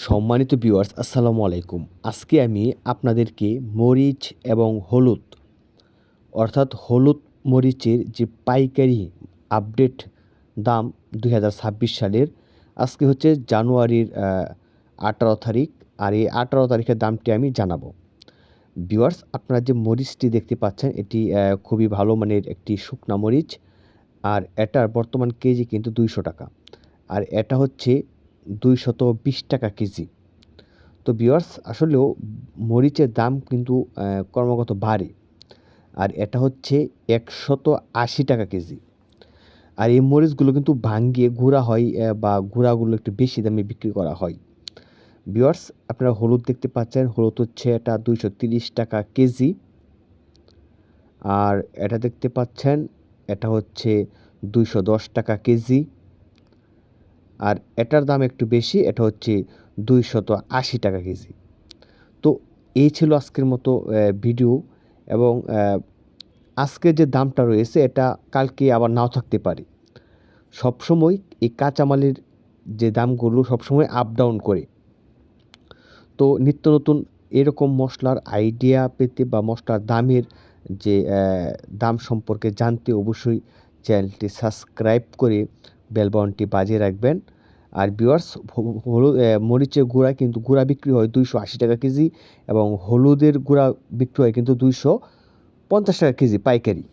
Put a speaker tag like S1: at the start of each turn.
S1: সম্মানিত ভিউয়ার্স আসসালামু আলাইকুম। আজকে আমি আপনাদেরকে মরিচ এবং হলুদ অর্থাৎ হলুদ মরিচের যে পাইকারি আপডেট দাম ২০২৬ সালের আজকে হচ্ছে জানুয়ারির ১৮ তারিখ। আর এই ১৮ তারিখের দামটি আমি জানাবো। ভিউয়ার্স আপনারা যে মরিচটি দেখতে পাচ্ছেন এটি খুবই ভালো মানের একটি শুকনা মরিচ। আর এটার বর্তমান কেজি কিন্তু ২০০ টাকা। আর এটা হচ্ছে ২২০ টাকা কেজি। তো ভিউয়ার্স আসলেও মরিচের দাম কিন্তু ক্রমাগত বাড়ে। আর এটা হচ্ছে ১৮০ টাকা কেজি। আর এই মরিচগুলো কিন্তু ভাঙ্গিয়ে গুঁড়া হয় বা গুঁড়াগুলো একটু বেশি দামে বিক্রি করা হয়। ভিউয়ার্স আপনারা হলুদ দেখতে পাচ্ছেন, হলুদ হচ্ছে এটা ২৩০ টাকা কেজি। আর এটা দেখতে পাচ্ছেন এটা হচ্ছে ২১০ টাকা কেজি। আর এটার দাম একটু বেশি, এটা হচ্ছে ২৮০ টাকা কেজি। তো এই ছিল আজকের মতো ভিডিও এবং আজকের যে দামটা রয়েছে এটা কালকে আবার নাও থাকতে পারে। সবসময় এই কাঁচামালের যে দামগুলো সবসময় আপ ডাউন করে। তো নিত্য নতুন এরকম মশলার আইডিয়া পেতে বা মশলার দামের যে দাম সম্পর্কে জানতে অবশ্যই চ্যানেলটি সাবস্ক্রাইব করে বেল বাটনটি বাজিয়ে রাখবেন। আর ভিউয়ার্স মরিচের গুঁড়া কিন্তু গুঁড়া বিক্রি হয় ২৮০ টাকা কেজি এবং হলুদের গুঁড়া বিক্রি হয় কিন্তু ২৫০ টাকা কেজি পাইকারি।